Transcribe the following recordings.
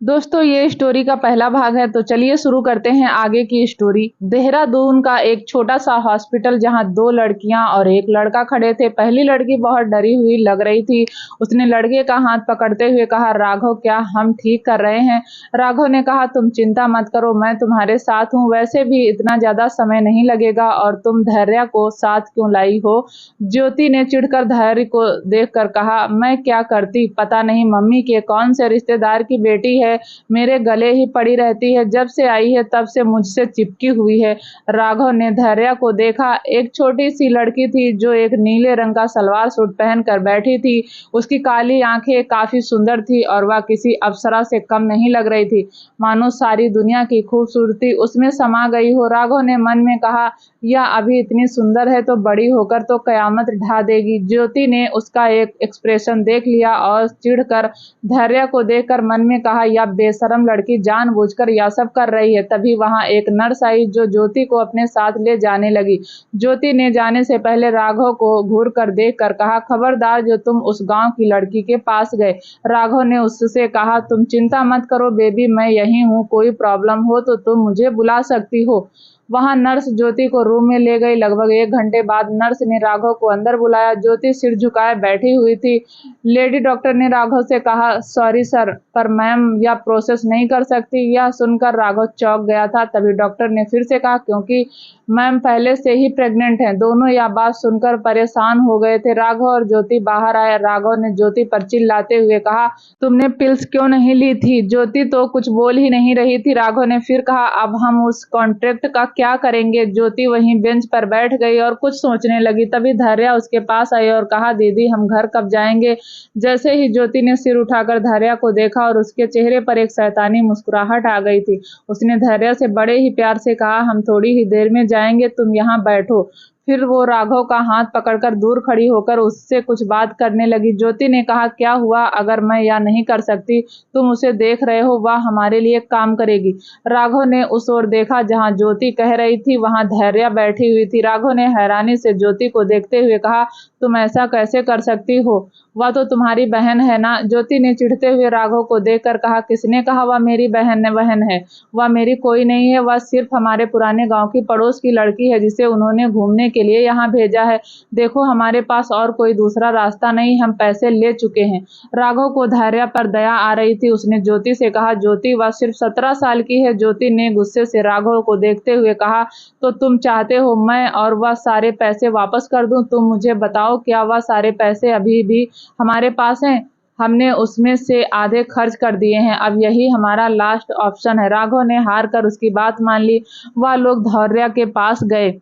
दोस्तों ये स्टोरी का पहला भाग है तो चलिए शुरू करते हैं आगे की स्टोरी। देहरादून का एक छोटा सा हॉस्पिटल जहां दो लड़कियां और एक लड़का खड़े थे। पहली लड़की बहुत डरी हुई लग रही थी। उसने लड़के का हाथ पकड़ते हुए कहा, राघव क्या हम ठीक कर रहे हैं? राघव ने कहा, तुम चिंता मत करो, मैं तुम्हारे साथ हूँ। वैसे भी इतना ज्यादा समय नहीं लगेगा और तुम धैर्य को साथ क्यों लाई हो? ज्योति ने चिढ़कर धैर्य को देखकर कहा, मैं क्या करती? पता नहीं मम्मी के कौन से रिश्तेदार की बेटी है, मेरे गले ही पड़ी रहती है। जब से आई है तब से मुझसे चिपकी हुई है। राघव ने धैर्या को देखा। एक छोटी सी लड़की थी जो एक नीले रंग का सलवार सूट पहनकर बैठी थी। उसकी काली आंखें काफी सुंदर थी और वह किसी अप्सरा से कम नहीं लग रही थी, मानो सारी दुनिया की खूबसूरती उसमें समा गई हो। राघव ने मन में कहा, यह अभी इतनी सुंदर है तो बड़ी होकर तो कयामत ढा देगी। ज्योति ने उसका एक एक्सप्रेशन देख लिया और चिढ़कर धैर्य को देखकर मन में कहा, यह बेशरम लड़की जानबूझकर यह सब कर रही है। तभी वहां एक नर्स आई जो ज्योति को अपने साथ ले जाने लगी। ज्योति ने जाने से पहले राघव को घूर कर देख कर कहा, खबरदार जो तुम उस गांव की लड़की के पास गए। राघव ने उससे कहा, तुम चिंता मत करो बेबी, मैं यहीं हूँ, कोई प्रॉब्लम हो तो तुम मुझे बुला सकती हो। वहां नर्स ज्योति को रूम में ले गई। लगभग 1 घंटे बाद नर्स ने राघव को अंदर बुलाया। ज्योति सिर झुकाए बैठी हुई थी। लेडी डॉक्टर ने राघव से कहा, सॉरी सर, पर मैम यह प्रोसेस नहीं कर सकती। यह सुनकर राघव चौंक गया था। तभी डॉक्टर ने फिर से कहा, क्योंकि मैम पहले से ही प्रेग्नेंट हैं। दोनों यह बात सुनकर परेशान हो गए थे। राघव और ज्योति बाहर आए। राघव ने ज्योति पर चिल्लाते हुए कहा, तुमने पिल्स क्यों नहीं ली थी? ज्योति तो कुछ बोल ही नहीं रही थी। राघव ने फिर कहा, अब हम उस कॉन्ट्रैक्ट का क्या करेंगे? ज्योति वहीं बेंच पर बैठ गई और कुछ सोचने लगी। तभी धैर्या उसके पास आई और कहा, दीदी हम घर कब जाएंगे? जैसे ही ज्योति ने सिर उठाकर धैर्या को देखा और उसके चेहरे पर एक शैतानी मुस्कुराहट आ गई थी। उसने धैर्या से बड़े ही प्यार से कहा, हम थोड़ी ही देर में जाएंगे, तुम यहाँ बैठो। फिर वो राघव का हाथ पकड़कर दूर खड़ी होकर उससे कुछ बात करने लगी। ज्योति ने कहा, क्या हुआ अगर मैं यह नहीं कर सकती? तुम उसे देख रहे हो, वह हमारे लिए काम करेगी। राघव ने उस ओर देखा जहां ज्योति कह रही थी वहां धैर्या बैठी हुई थी। राघव ने हैरानी से ज्योति को देखते हुए कहा, तुम ऐसा कैसे कर सकती हो? वह तो तुम्हारी बहन है ना? ज्योति ने चिढ़ते हुए राघव को देखकर कहा, किसने कहा वह मेरी बहन है? वह मेरी कोई नहीं है, वह सिर्फ हमारे पुराने गांव की पड़ोस की लड़की है जिसे उन्होंने घूमने के लिए यहाँ भेजा है। देखो हमारे पास और कोई दूसरा रास्ता नहीं, हम पैसे ले चुके हैं। राघव को धैर्य पर दया आ रही थी। उसने ज्योति से कहा, ज्योति वह सिर्फ 17 साल की है। ज्योति ने गुस्से से राघव को देखते हुए कहा, तो तुम चाहते हो मैं और वह सारे पैसे वापस कर दूं? तुम मुझे बताओ, क्या वह सारे पैसे अभी भी हमारे पास हैं? हमने उसमें से आधे खर्च कर दिए हैं, अब यही हमारा लास्ट ऑप्शन है। राघव ने हार कर उसकी बात मान ली। वह लोग धैर्य के पास गए।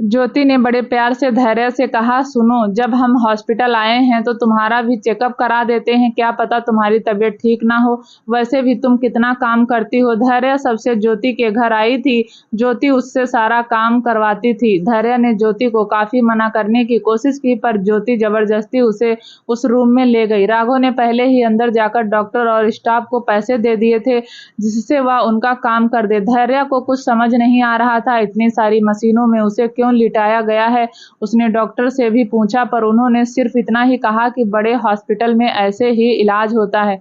ज्योति ने बड़े प्यार से धैर्य से कहा, सुनो, जब हम हॉस्पिटल आए हैं तो तुम्हारा भी चेकअप करा देते हैं, क्या पता तुम्हारी तबीयत ठीक ना हो। वैसे भी तुम कितना काम करती हो। धैर्य सबसे ज्योति के घर आई थी। ज्योति उससे सारा काम करवाती थी। धैर्य ने ज्योति को काफी मना करने की कोशिश की पर ज्योति जबरदस्ती उसे उस रूम में ले गई। राघव ने पहले ही अंदर जाकर डॉक्टर और स्टाफ को पैसे दे दिए थे जिससे वह उनका काम कर दे। धैर्य को कुछ समझ नहीं आ रहा था, इतनी सारी मशीनों में उसे क्यों लिटाया गया है। उसने डॉक्टर से भी पूछा पर उन्होंने सिर्फ इतना ही कहा कि बड़े हॉस्पिटल में ऐसे ही इलाज होता है।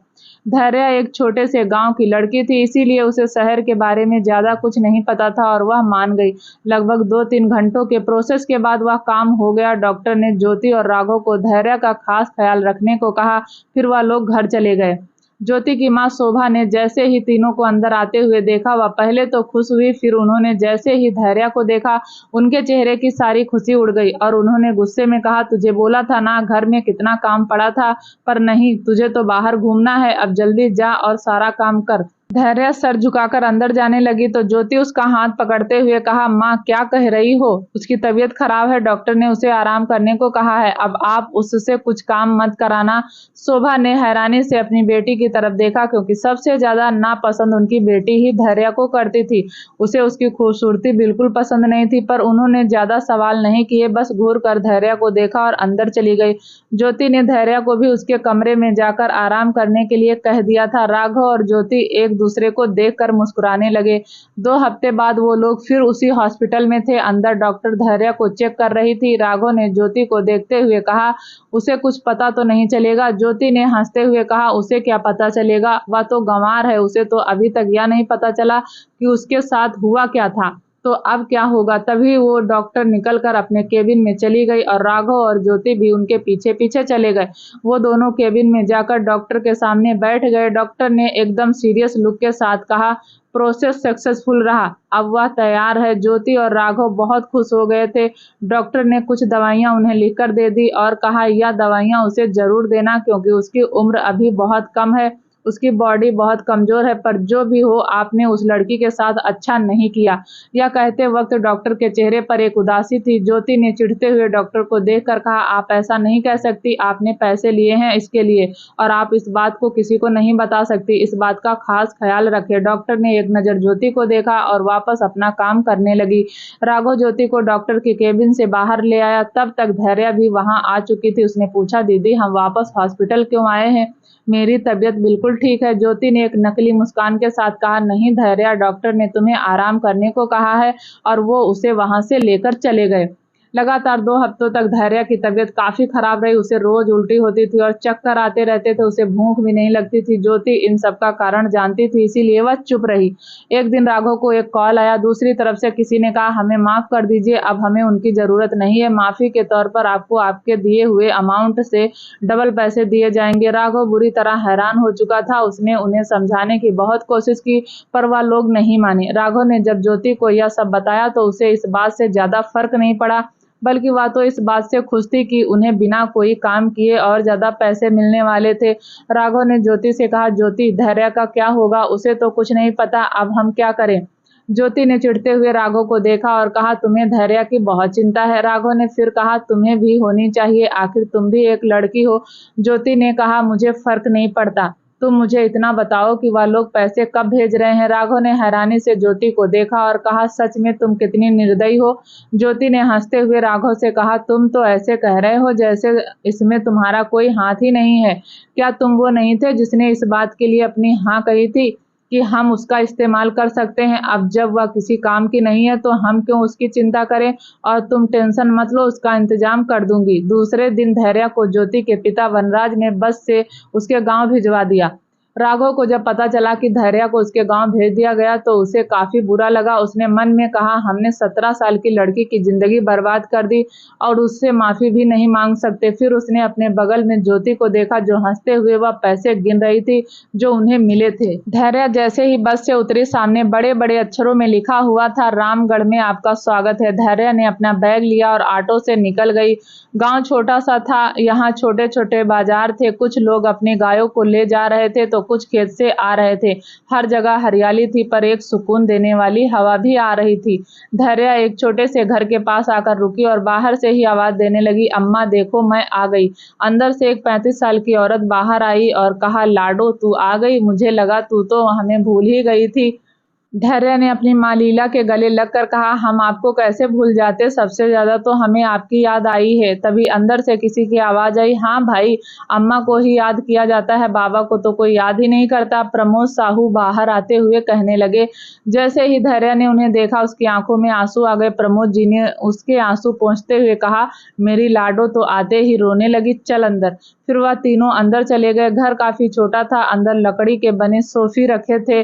धैर्य एक छोटे से गांव की लड़की थी, इसीलिए उसे शहर के बारे में ज्यादा कुछ नहीं पता था और वह मान गई। लगभग 2-3 घंटों के प्रोसेस के बाद वह काम हो गया। डॉक्टर ने ज्योति और राघव को धैर्य का खास ख्याल रखने को कहा। फिर वह लोग घर चले गए। ज्योति की मां शोभा ने जैसे ही तीनों को अंदर आते हुए देखा, वह पहले तो खुश हुई, फिर उन्होंने जैसे ही धैर्य को देखा उनके चेहरे की सारी खुशी उड़ गई और उन्होंने गुस्से में कहा, तुझे बोला था ना घर में कितना काम पड़ा था, पर नहीं, तुझे तो बाहर घूमना है, अब जल्दी जा और सारा काम कर। धैर्य सर झुकाकर अंदर जाने लगी तो ज्योति उसका हाथ पकड़ते हुए कहा, माँ क्या कह रही हो? उसकी तबीयत खराब है, डॉक्टर ने उसे आराम करने को कहा है, अब आप उससे कुछ काम मत कराना। शोभा ने हैरानी से अपनी बेटी की तरफ देखा क्योंकि सबसे ज्यादा नापसंद उनकी बेटी ही धैर्य को करती थी। उसे उसकी खूबसूरती बिल्कुल पसंद नहीं थी, पर उन्होंने ज्यादा सवाल नहीं किए, बस घूर कर धैर्य को देखा और अंदर चली गई। ज्योति ने धैर्य को भी उसके कमरे में जाकर आराम करने के लिए कह दिया था। राघव और ज्योति एक एक दूसरे को देखकर मुस्कुराने लगे। 2 हफ्ते बाद वो लोग फिर उसी हॉस्पिटल में थे। अंदर डॉक्टर धैर्या को चेक कर रही थी। राघव ने ज्योति को देखते हुए कहा, उसे कुछ पता तो नहीं चलेगा? ज्योति ने हंसते हुए कहा, उसे क्या पता चलेगा, वह तो गंवार है, उसे तो अभी तक यह नहीं पता चला कि उसके साथ हुआ क्या था, तो अब क्या होगा। तभी वो डॉक्टर निकलकर अपने केबिन में चली गई और राघव और ज्योति भी उनके पीछे पीछे चले गए। वो दोनों केबिन में जाकर डॉक्टर के सामने बैठ गए। डॉक्टर ने एकदम सीरियस लुक के साथ कहा, प्रोसेस सक्सेसफुल रहा, अब वह तैयार है। ज्योति और राघव बहुत खुश हो गए थे। डॉक्टर ने कुछ दवाइयां उन्हें लिखकर दे दी और कहा, यह दवाइयां उसे जरूर देना क्योंकि उसकी उम्र अभी बहुत कम है, उसकी बॉडी बहुत कमजोर है, पर जो भी हो आपने उस लड़की के साथ अच्छा नहीं किया। यह कहते वक्त डॉक्टर के चेहरे पर एक उदासी थी। ज्योति ने चिढ़ते हुए डॉक्टर को देखकर कहा, आप ऐसा नहीं कह सकती, आपने पैसे लिए हैं इसके लिए और आप इस बात को किसी को नहीं बता सकती, इस बात का खास ख्याल रखें। डॉक्टर ने एक नज़र ज्योति को देखा और वापस अपना काम करने लगी। राघव ज्योति को डॉक्टर के केबिन से बाहर ले आया। तब तक धैर्या भी वहां आ चुकी थी। उसने पूछा, दीदी हम वापस हॉस्पिटल क्यों आए हैं? मेरी तबीयत बिल्कुल ठीक है, ज्योति ने एक नकली मुस्कान के साथ कहा। नहीं धैर्या, डॉक्टर ने तुम्हें आराम करने को कहा है और वो उसे वहां से लेकर चले गए। लगातार 2 हफ्तों तक धैर्या की तबीयत काफी खराब रही। उसे रोज उल्टी होती थी और चक्कर आते रहते थे। उसे भूख भी नहीं लगती थी। ज्योति इन सब का कारण जानती थी, इसीलिए वह चुप रही। एक दिन राघव को एक कॉल आया। दूसरी तरफ से किसी ने कहा, हमें माफ कर दीजिए, अब हमें उनकी जरूरत नहीं है, माफी के तौर पर आपको आपके दिए हुए अमाउंट से डबल पैसे दिए जाएंगे। राघव बुरी तरह हैरान हो चुका था। उसने उन्हें समझाने की बहुत कोशिश की पर वह लोग नहीं माने। राघव ने जब ज्योति को यह सब बताया तो उसे इस बात से ज्यादा फर्क नहीं पड़ा, बल्कि वह तो इस बात से खुश थी कि उन्हें बिना कोई काम किए और ज्यादा पैसे मिलने वाले थे। राघव ने ज्योति से कहा, ज्योति धैर्या का क्या होगा, उसे तो कुछ नहीं पता, अब हम क्या करें? ज्योति ने चिढ़ते हुए राघव को देखा और कहा, तुम्हें धैर्या की बहुत चिंता है। राघव ने फिर कहा, तुम्हें भी होनी चाहिए, आखिर तुम भी एक लड़की हो। ज्योति ने कहा, मुझे फर्क नहीं पड़ता, तुम मुझे इतना बताओ कि वह लोग पैसे कब भेज रहे हैं। राघव ने हैरानी से ज्योति को देखा और कहा, सच में तुम कितनी निर्दयी हो। ज्योति ने हंसते हुए राघव से कहा, तुम तो ऐसे कह रहे हो जैसे इसमें तुम्हारा कोई हाथ ही नहीं है। क्या तुम वो नहीं थे जिसने इस बात के लिए अपनी हाँ कही थी कि हम उसका इस्तेमाल कर सकते हैं? अब जब वह किसी काम की नहीं है तो हम क्यों उसकी चिंता करें? और तुम टेंशन मत लो, उसका इंतजाम कर दूंगी। दूसरे दिन धैर्या को ज्योति के पिता वनराज ने बस से उसके गांव भिजवा दिया। राघव को जब पता चला कि धैर्या को उसके गांव भेज दिया गया तो उसे काफी बुरा लगा। उसने मन में कहा, हमने 17 साल की लड़की की जिंदगी बर्बाद कर दी और उससे माफी भी नहीं मांग सकते। फिर उसने अपने बगल में ज्योति को देखा जो हंसते हुए वह पैसे गिन रही थी जो उन्हें मिले थे। धैर्या जैसे ही बस से उतरी, सामने बड़े बड़े अक्षरों में लिखा हुआ था, रामगढ़ में आपका स्वागत है। धैर्या ने अपना बैग लिया और ऑटो से निकल गई। गांव छोटा सा था, यहाँ छोटे छोटे बाजार थे। कुछ लोग अपने गायों को ले जा रहे थे तो कुछ खेत से आ रहे थे। हर जगह हरियाली थी पर एक सुकून देने वाली हवा भी आ रही थी। धैर्या एक छोटे से घर के पास आकर रुकी और बाहर से ही आवाज देने लगी, अम्मा देखो मैं आ गई। अंदर से एक 35 साल की औरत बाहर आई और कहा, लाडो तू आ गई, मुझे लगा तू तो हमें भूल ही गई थी। धैर्या ने अपनी माँ लीला के गले लगकर कहा, हम आपको कैसे भूल जाते, सबसे ज्यादा तो हमें आपकी याद आई है। तभी अंदर से किसी की आवाज आई, हाँ भाई, अम्मा को ही याद किया जाता है, बाबा को तो कोई याद ही नहीं करता। प्रमोद साहू बाहर आते हुए कहने लगे। जैसे ही धैर्या ने उन्हें देखा उसकी आंखों में आंसू आ गए। प्रमोद जी ने उसके आंसू पोंछते हुए कहा, मेरी लाडो तो आते ही रोने लगी, चल अंदर। फिर वह तीनों अंदर चले गए। घर काफी छोटा था, अंदर लकड़ी के बने सोफे रखे थे।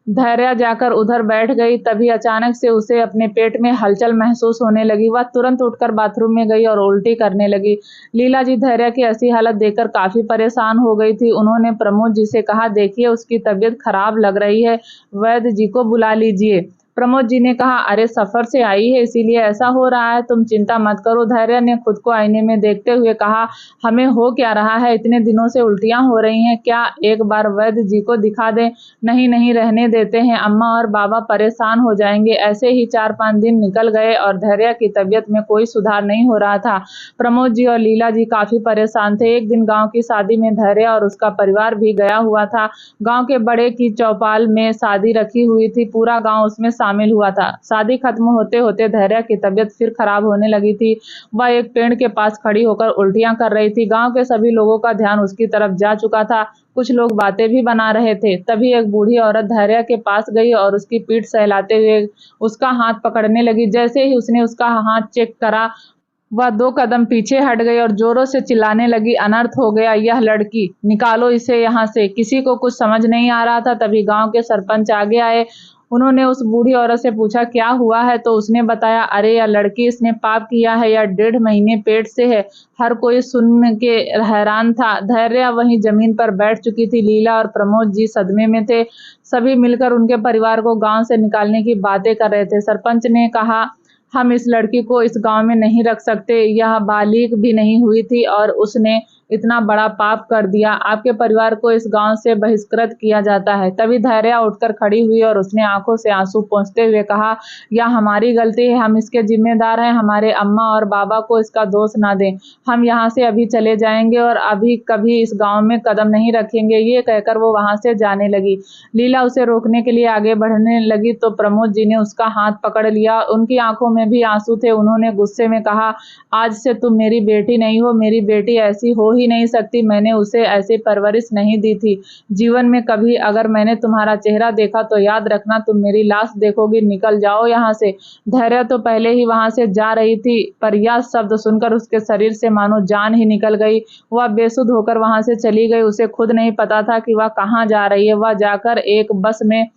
धैर्या जाकर उधर बैठ गई। तभी अचानक से उसे अपने पेट में हलचल महसूस होने लगी। वह तुरंत उठकर बाथरूम में गई और उल्टी करने लगी। लीला जी धैर्या की ऐसी हालत देखकर काफी परेशान हो गई थी। उन्होंने प्रमोद जी से कहा, देखिए उसकी तबीयत खराब लग रही है, वैद्य जी को बुला लीजिए। प्रमोद जी ने कहा, अरे सफर से आई है इसीलिए ऐसा हो रहा है, तुम चिंता मत करो। धैर्या ने खुद को आईने में देखते हुए कहा, हमें हो क्या रहा है, इतने दिनों से उल्टियां हो रही हैं, क्या एक बार वैद्य जी को दिखा दें? नहीं नहीं, रहने देते हैं, अम्मा और बाबा परेशान हो जाएंगे। ऐसे ही 4-5 दिन निकल गए और धैर्या की तबीयत में कोई सुधार नहीं हो रहा था। प्रमोद जी और लीला जी काफी परेशान थे। एक दिन गाँव की शादी में धैर्या और उसका परिवार भी गया हुआ था। गाँव के बड़े की चौपाल में शादी रखी हुई थी। पूरा गाँव उसमें शामिल हुआ था। शादी खत्म होते होते धैर्य की तबीयत फिर खराब होने लगी थी। वह एक पेड़ के पास खड़ी होकर उल्टियां कर रही थी। गांव के सभी लोगों का ध्यान उसकी तरफ जा चुका था। कुछ लोग बातें भी बना रहे थे। तभी एक बूढ़ी औरत धैर्य के पास गई और उसकी पीठ सहलाते हुए उसका हाथ पकड़ने लगी। जैसे ही उसने उसका हाथ चेक करा, वह 2 कदम पीछे हट गई और जोरों से चिल्लाने लगी, अनर्थ हो गया, यह लड़की, निकालो इसे यहाँ से। किसी को कुछ समझ नहीं आ रहा था। तभी गांव के सरपंच आगे आए। उन्होंने उस बूढ़ी औरत से पूछा, क्या हुआ है? तो उसने बताया, अरे यह लड़की, इसने पाप किया है, यह 1.5 महीने पेट से है। हर कोई सुन के हैरान था। धैर्य वहीं जमीन पर बैठ चुकी थी। लीला और प्रमोद जी सदमे में थे। सभी मिलकर उनके परिवार को गांव से निकालने की बातें कर रहे थे। सरपंच ने कहा, हम इस लड़की को इस गांव में नहीं रख सकते। यह बालिग भी नहीं हुई थी और उसने इतना बड़ा पाप कर दिया। आपके परिवार को इस गांव से बहिष्कृत किया जाता है। तभी धैर्य उठकर खड़ी हुई और उसने आंखों से आंसू पोंछते हुए कहा, यह हमारी गलती है, हम इसके जिम्मेदार हैं। हमारे अम्मा और बाबा को इसका दोष ना दें। हम यहाँ से अभी चले जाएंगे और अभी कभी इस गांव में कदम नहीं रखेंगे। ये कहकर वो वहां से जाने लगी। लीला उसे रोकने के लिए आगे बढ़ने लगी तो प्रमोद जी ने उसका हाथ पकड़ लिया। उनकी आंखों में भी आंसू थे। उन्होंने गुस्से में कहा, आज से तुम मेरी बेटी नहीं हो। मेरी बेटी ऐसी हो ही नहीं सकती। मैंने उसे ऐसी परवरिश नहीं दी थी। जीवन में कभी अगर मैंने तुम्हारा चेहरा देखा तो याद रखना, तुम मेरी लाश देखोगी। निकल जाओ यहाँ से। धैर्य तो पहले ही वहां से जा रही थी, पर यह शब्द सुनकर उसके शरीर से मानो जान ही निकल गई। वह बेसुध होकर वहां से चली गई। उसे खुद नहीं पता था कि वह कहाँ जा रही है। वह जाकर एक बस में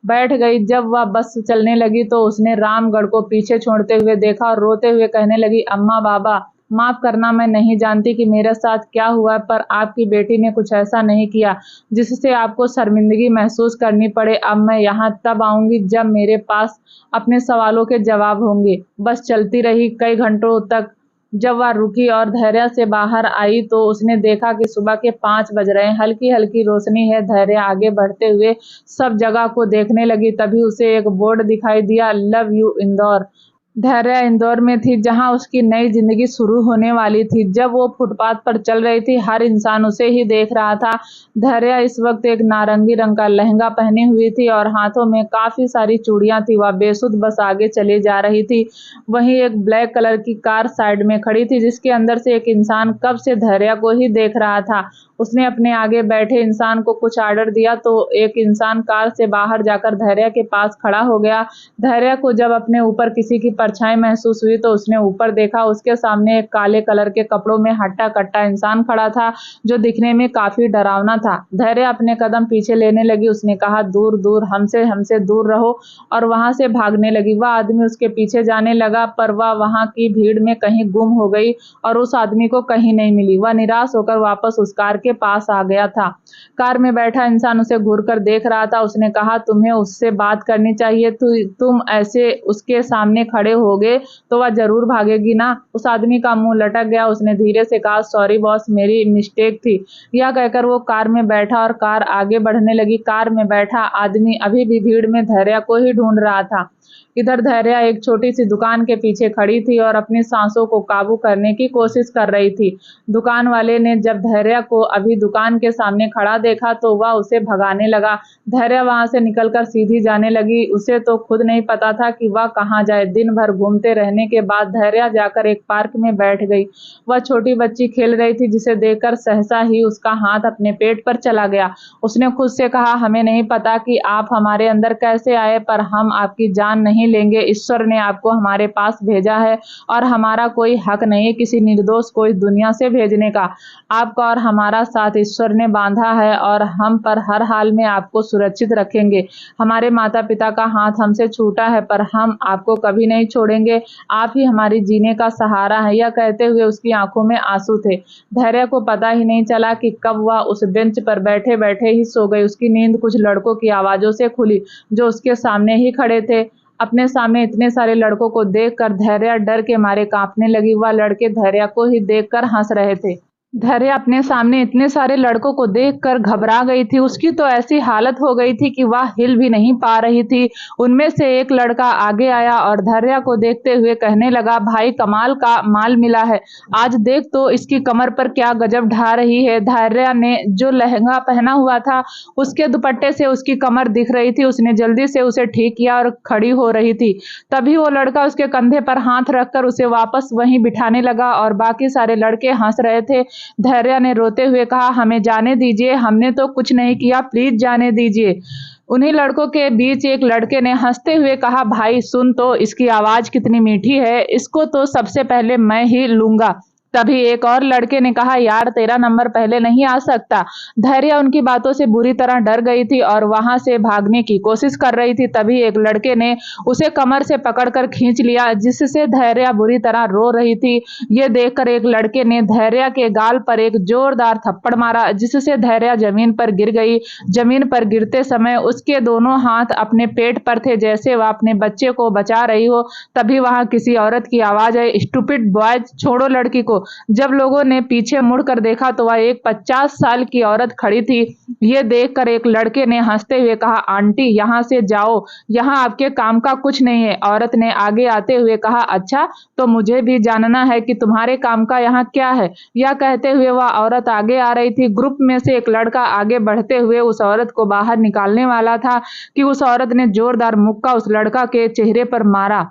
बैठ गई। जब वह बस चलने लगी तो उसने रामगढ़ को पीछे छोड़ते हुए देखा और रोते हुए कहने लगी, अम्मा, बाबा, माफ करना, मैं नहीं जानती कि मेरे साथ क्या हुआ, पर आपकी बेटी ने कुछ ऐसा नहीं किया जिससे आपको शर्मिंदगी महसूस करनी पड़े। अब मैं यहाँ तब आऊंगी जब मेरे पास अपने सवालों के जवाब होंगे। बस चलती रही कई घंटों तक। जब वह रुकी और धैर्य से बाहर आई तो उसने देखा कि सुबह के 5 बज रहे हैं। हल्की हल्की रोशनी है। धैर्य आगे बढ़ते हुए सब जगह को देखने लगी। तभी उसे एक बोर्ड दिखाई दिया, लव यू इंदौर। धैर्य इंदौर में थी, जहां उसकी नई जिंदगी शुरू होने वाली थी। जब वो फुटपाथ पर चल रही थी, हर इंसान उसे ही देख रहा था। धैर्य इस वक्त एक नारंगी रंग का लहंगा पहनी हुई थी और हाथों में काफी सारी चूड़ियां थी। वह बेसुध बस आगे चली जा रही थी। वहीं एक ब्लैक कलर की कार साइड में खड़ी थी, जिसके अंदर से एक इंसान कब से धैर्य को ही देख रहा था। उसने अपने आगे बैठे इंसान को कुछ ऑर्डर दिया तो एक इंसान कार से बाहर जाकर धैर्य के पास खड़ा हो गया। धैर्य को जब अपने ऊपर किसी की परछाई महसूस हुई तो उसने ऊपर देखा। उसके सामने एक काले कलर के कपड़ों में हट्टा कट्टा इंसान खड़ा था, जो दिखने में काफी डरावना था। धैर्य अपने कदम पीछे लेने लगी। उसने कहा, दूर दूर, हमसे हमसे दूर रहो, और वहां से भागने लगी। वह आदमी उसके पीछे जाने लगा, पर वह वहां की भीड़ में कहीं गुम हो गई और उस आदमी को कहीं नहीं मिली। वह निराश होकर वापस उस कार के पास आ गया था। कार में बैठा इंसान उसे घूर कर देख रहा था। उसने कहा, तुम्हें उससे बात करनी चाहिए। तुम ऐसे उसके सामने खड़े होगे तो वह जरूर भागेगी ना। उस आदमी का मुंह लटक गया। उसने धीरे से कहा, सॉरी बॉस, मेरी मिस्टेक थी। यह कहकर वो कार में बैठा और कार आगे बढ़ने लगी। कार में बैठा आदमी अभी भी भीड़ में धैर्य को ही ढूंढ रहा था। इधर धैर्य एक छोटी सी दुकान के पीछे खड़ी थी और अपनी सांसों को काबू करने की कोशिश कर रही थी। दुकान वाले ने जब धैर्य को अभी दुकान के सामने खड़ा देखा तो वह उसे भगाने लगा। धैर्य वहां से निकलकर सीधी जाने लगी। उसे तो खुद नहीं पता था कि वह कहाँ जाए। दिन भर घूमते रहने के बाद धैर्य जाकर एक पार्क में बैठ गई। वह छोटी बच्ची खेल रही थी, जिसे देखकर सहसा ही उसका हाथ अपने पेट पर चला गया। उसने खुद से कहा, हमें नहीं पता कि आप हमारे अंदर कैसे आए, पर हम आपकी जान नहीं लेंगे। ईश्वर ने आपको हमारे पास भेजा है और हमारा कोई हक नहीं किसी निर्दोष को इस दुनिया से भेजने का। आपका और हमारा साथ ईश्वर ने बांधा है और हम पर हर हाल में आपको सुरक्षित रखेंगे। हमारे माता पिता का हाथ हमसे छूटा है, पर हम आपको कभी नहीं छोड़ेंगे। आप ही हमारी जीने का सहारा है। यह कहते हुए उसकी आंखों में आंसू थे। धैर्य को पता ही नहीं चला कि कब वह उस बेंच पर बैठे बैठे ही सो गई। उसकी नींद कुछ लड़कों की आवाजों से खुली, जो उसके सामने ही खड़े थे। अपने सामने इतने सारे लड़कों को देखकर धैर्य डर के मारे कांपने लगी। वह लड़के धैर्य को ही देखकर हंस रहे थे। धैर्य अपने सामने इतने सारे लड़कों को देखकर घबरा गई थी। उसकी तो ऐसी हालत हो गई थी कि वह हिल भी नहीं पा रही थी। उनमें से एक लड़का आगे आया और धैर्य को देखते हुए कहने लगा, भाई कमाल का माल मिला है। आज देख तो इसकी कमर पर क्या गजब ढा रही है। धैर्य ने जो लहंगा पहना हुआ था उसके दुपट्टे से उसकी कमर दिख रही थी। उसने जल्दी से उसे ठीक किया और खड़ी हो रही थी। तभी वो लड़का उसके कंधे पर हाथ रखकर उसे वापस वहीं बिठाने लगा और बाकी सारे लड़के हंस रहे थे। धैर्य ने रोते हुए कहा, हमें जाने दीजिए, हमने तो कुछ नहीं किया, प्लीज जाने दीजिए। उन्हीं लड़कों के बीच एक लड़के ने हंसते हुए कहा, भाई सुन तो, इसकी आवाज कितनी मीठी है, इसको तो सबसे पहले मैं ही लूंगा। तभी एक और लड़के ने कहा, यार तेरा नंबर पहले नहीं आ सकता। धैर्य उनकी बातों से बुरी तरह डर गई थी और वहां से भागने की कोशिश कर रही थी। तभी एक लड़के ने उसे कमर से पकड़कर खींच लिया, जिससे धैर्य बुरी तरह रो रही थी। ये देखकर एक लड़के ने धैर्य के गाल पर एक जोरदार थप्पड़ मारा, जिससे धैर्य जमीन पर गिर गई। जमीन पर गिरते समय उसके दोनों हाथ अपने पेट पर थे, जैसे वह अपने बच्चे को बचा रही हो। तभी वहां किसी औरत की आवाज आई, स्टूपिड बॉयज, छोड़ो लड़की को। जब लोगों ने पीछे मुड़कर देखा तो वह एक 50 साल की औरत खड़ी थी। ये देखकर एक लड़के ने हंसते हुए कहा, आंटी यहाँ से जाओ, यहाँ आपके काम का कुछ नहीं है। औरत ने आगे आते हुए कहा, अच्छा तो मुझे भी जानना है कि तुम्हारे काम का यहाँ क्या है। यह कहते हुए वह औरत आगे आ रही थी। ग्रुप में से एक लड़का आगे बढ़ते हुए उस औरत को बाहर निकालने वाला था कि उस औरत ने जोरदार मुक्का उस लड़का के चेहरे पर मारा,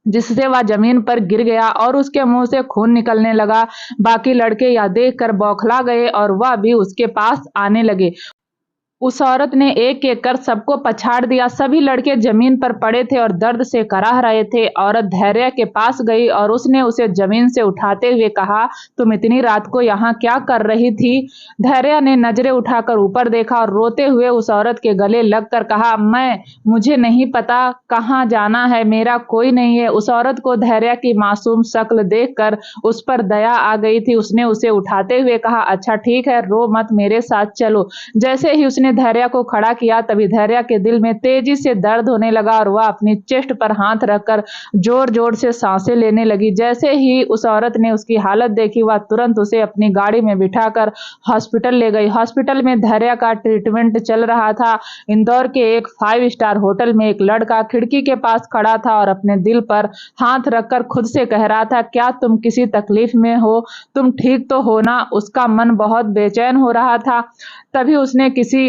जिससे वह जमीन पर गिर गया और उसके मुंह से खून निकलने लगा। बाकी लड़के यह देखकर बौखला गए और वह भी उसके पास आने लगे। उस औरत ने एक-एक कर सबको पछाड़ दिया। सभी लड़के जमीन पर पड़े थे और दर्द से कराह रहे थे। औरत धैर्य के पास गई और उसने उसे जमीन से उठाते हुए कहा, तुम इतनी रात को यहाँ क्या कर रही थी? धैर्य ने नजरें उठाकर ऊपर देखा और रोते हुए उस औरत के गले लगकर कहा, मुझे नहीं पता कहाँ जाना है, मेरा कोई नहीं है। उस औरत को धैर्य की मासूम शक्ल देखकर उस पर दया आ गई थी। उसने उसे उठाते हुए कहा, अच्छा ठीक है, रो मत, मेरे साथ चलो। जैसे ही उसने धैर्य को खड़ा किया तभी धैर्य के दिल में तेजी से दर्द होने लगा और वह अपनी चेस्ट पर हाथ रखकर जोर जोर से सांसें लेने लगी। जैसे ही उस औरत ने उसकी हालत देखी वह तुरंत उसे अपनी गाड़ी में बिठाकर हॉस्पिटल ले गई। हॉस्पिटल में धैर्य का ट्रीटमेंट चल रहा था। इंदौर के एक 5 स्टार होटल में एक लड़का खिड़की के पास खड़ा था और अपने दिल पर हाथ रखकर खुद से कह रहा था, क्या तुम किसी तकलीफ में हो? तुम ठीक तो हो ना? उसका मन बहुत बेचैन हो रहा था। तभी उसने किसी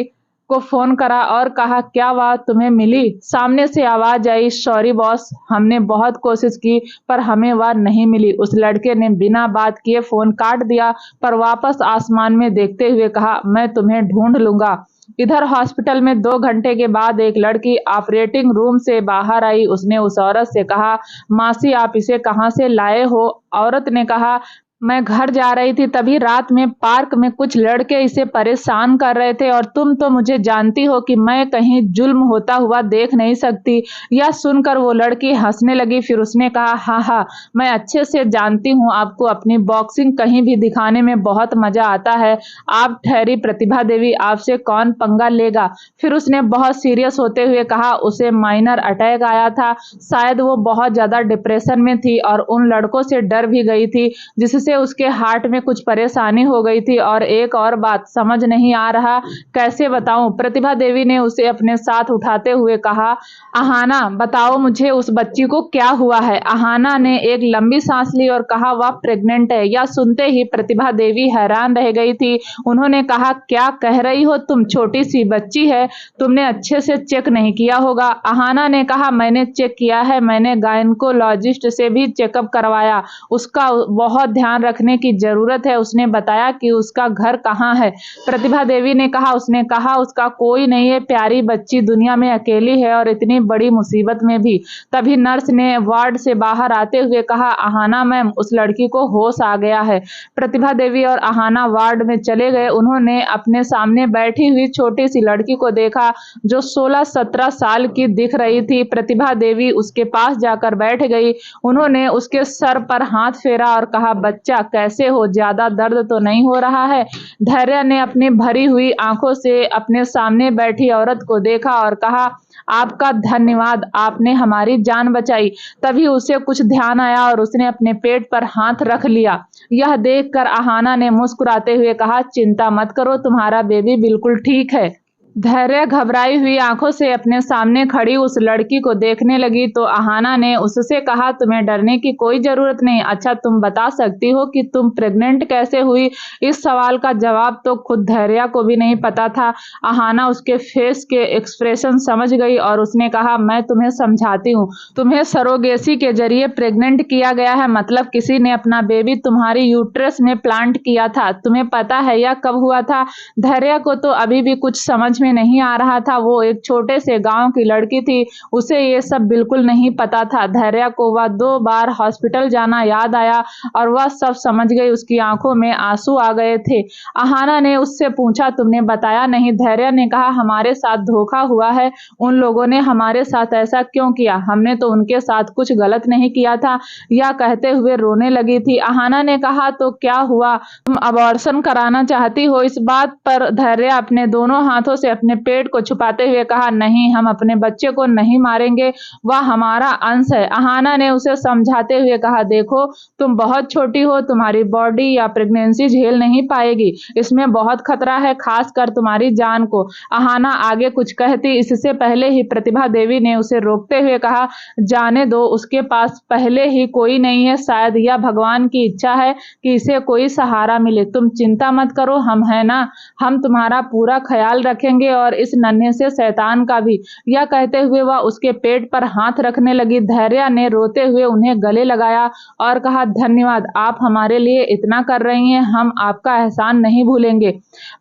को फोन करा और कहा, क्या बात तुम्हें मिली? सामने से आवाज आई, सॉरी बॉस, हमने बहुत कोशिश की पर हमें वह नहीं मिली। उस लड़के ने बिना बात किए फोन काट दिया पर वापस आसमान में देखते हुए कहा, मैं तुम्हें ढूंढ लूंगा। इधर हॉस्पिटल में 2 घंटे के बाद एक लड़की ऑपरेटिंग रूम से बाहर आई। उसने उस औरत से कहा, मासी आप इसे कहाँ से लाए हो? औरत ने कहा, मैं घर जा रही थी, तभी रात में पार्क में कुछ लड़के इसे परेशान कर रहे थे और तुम तो मुझे जानती हो कि मैं कहीं जुल्म होता हुआ देख नहीं सकती। यह सुनकर वो लड़की हंसने लगी। फिर उसने कहा, हाँ हाँ, मैं अच्छे से जानती हूँ, आपको अपनी बॉक्सिंग कहीं भी दिखाने में बहुत मजा आता है। आप ठहरी प्रतिभा देवी, आपसे कौन पंगा लेगा? फिर उसने बहुत सीरियस होते हुए कहा, उसे माइनर अटैक आया था, शायद वो बहुत ज्यादा डिप्रेशन में थी और उन लड़कों से डर भी गई थी, जिससे उसके हार्ट में कुछ परेशानी हो गई थी। और एक और बात समझ नहीं आ रहा कैसे बताऊं? प्रतिभा देवी ने उसे अपने साथ उठाते हुए कहा, अहाना बताओ मुझे उस बच्ची को क्या हुआ है? अहाना ने एक लंबी सांस ली और कहा, वह प्रेग्नेंट है। यह सुनते ही प्रतिभा देवी हैरान रह गई थी। उन्होंने कहा, क्या कह रही हो तुम? छोटी सी बच्ची है, तुमने अच्छे से चेक नहीं किया होगा। अहाना ने कहा, मैंने चेक किया है, मैंने गायनेकोलॉजिस्ट से भी चेकअप करवाया, उसका बहुत ध्यान रखने की जरूरत है। उसने बताया कि उसका घर कहाँ है। प्रतिभा देवी ने कहा, उसने कहा उसका कोई नहीं है, प्यारी बच्ची दुनिया में अकेली है और इतनी बड़ी मुसीबत में भी। तभी नर्स ने वार्ड से बाहर आते हुए कहा, अहाना मैम, उस लड़की को होश आ गया है। प्रतिभा देवी और अहाना वार्ड में चले गए। उन्होंने अपने सामने बैठी हुई छोटी सी लड़की को देखा जो 16-17 साल की दिख रही थी। प्रतिभा देवी उसके पास जाकर बैठ गई। उन्होंने उसके सर पर हाथ फेरा और कहा, बच्चा बच्चा कैसे हो, ज्यादा दर्द तो नहीं हो रहा है? धैर्य ने अपनी भरी हुई आंखों से अपने सामने बैठी औरत को देखा और कहा, आपका धन्यवाद, आपने हमारी जान बचाई। तभी उसे कुछ ध्यान आया और उसने अपने पेट पर हाथ रख लिया। यह देखकर अहाना ने मुस्कुराते हुए कहा, चिंता मत करो, तुम्हारा बेबी बिल्कुल ठीक है। धैर्य घबराई हुई आंखों से अपने सामने खड़ी उस लड़की को देखने लगी तो अहाना ने उससे कहा, तुम्हें डरने की कोई जरूरत नहीं। अच्छा, तुम बता सकती हो कि तुम प्रेग्नेंट कैसे हुई? इस सवाल का जवाब तो खुद धैर्य को भी नहीं पता था। अहाना उसके फेस के एक्सप्रेशन समझ गई और उसने कहा, मैं तुम्हें समझाती हूँ। तुम्हें सरोगेसी के जरिए प्रेग्नेंट किया गया है, मतलब किसी ने अपना बेबी तुम्हारी यूट्रस में प्लांट किया था। तुम्हें पता है यह कब हुआ था? धैर्य को तो अभी भी कुछ समझ में नहीं आ रहा था। वो एक छोटे से गांव की लड़की थी, उसे ये सब बिल्कुल नहीं पता था। धैर्य को वह 2 बार हॉस्पिटल जाना याद आया और वह सब समझ गई। उसकी आंखों में आंसू आ गए थे। अहाना ने उससे पूछा, तुमने बताया नहीं? धैर्य ने कहा, हमारे साथ धोखा हुआ है। उन लोगों ने हमारे साथ ऐसा क्यों किया? हमने तो उनके साथ कुछ गलत नहीं किया था। यह कहते हुए रोने लगी थी। अहाना ने कहा, तो क्या हुआ? तुम अबॉर्शन कराना चाहती हो? इस बात पर धैर्य अपने दोनों हाथों से अपने पेट को छुपाते हुए कहा, नहीं, हम अपने बच्चे को नहीं मारेंगे, वह हमारा अंश है। अहाना ने उसे समझाते हुए कहा, देखो, तुम बहुत छोटी हो, तुम्हारी बॉडी या प्रेगनेंसी झेल नहीं पाएगी, इसमें बहुत खतरा है, खासकर तुम्हारी जान को। अहाना आगे कुछ कहती, इससे पहले ही प्रतिभा देवी ने उसे रोकते हुए कहा, जाने दो, उसके पास पहले ही कोई नहीं है, शायद यह भगवान की इच्छा है कि इसे कोई सहारा मिले। तुम चिंता मत करो, हम हैं ना, हम तुम्हारा पूरा ख्याल रखेंगे और इस नन्हे से शैतान का भी। यह कहते हुए वह उसके पेट पर हाथ रखने लगी। धैर्य ने रोते हुए उन्हें गले लगाया और कहा, धन्यवाद, आप हमारे लिए इतना कर रही हैं, हम आपका एहसान नहीं भूलेंगे।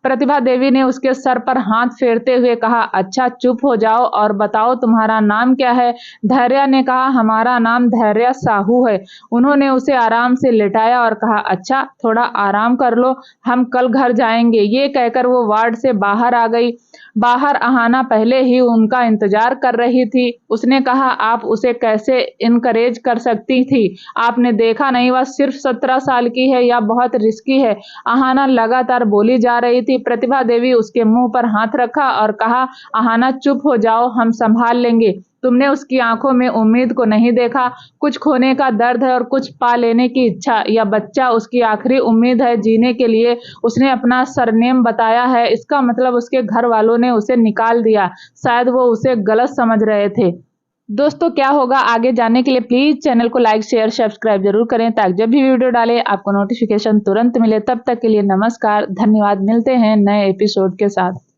प्रतिभा देवी ने उसके सर पर हाथ फेरते हुए कहा, अच्छा चुप हो जाओ और बताओ तुम्हारा नाम क्या है? धैर्य ने कहा, हमारा नाम धैर्य साहू है। उन्होंने उसे आराम से लिटाया और कहा, अच्छा थोड़ा आराम कर लो, हम कल घर जाएंगे। ये कहकर वो वार्ड से बाहर आ गई। बाहर अहाना पहले ही उनका इंतजार कर रही थी। उसने कहा, आप उसे कैसे इनकरेज कर सकती थी? आपने देखा नहीं वह सिर्फ 17 साल की है, या बहुत रिस्की है? अहाना लगातार बोली जा रही थी। प्रतिभा देवी उसके मुंह पर हाथ रखा और कहा, अहाना चुप हो जाओ, हम संभाल लेंगे। तुमने उसकी आंखों में उम्मीद को नहीं देखा? कुछ खोने का दर्द है और कुछ पा लेने की इच्छा। यह बच्चा उसकी आखिरी उम्मीद है जीने के लिए। उसने अपना सरनेम बताया है, इसका मतलब उसके घर वालों ने उसे निकाल दिया। शायद वो उसे गलत समझ रहे थे। दोस्तों, क्या होगा आगे जानने के लिए प्लीज चैनल को लाइक शेयर सब्सक्राइब जरूर करें, ताकि जब भी वीडियो डाले आपको नोटिफिकेशन तुरंत मिले। तब तक के लिए नमस्कार, धन्यवाद। मिलते हैं नए एपिसोड के साथ।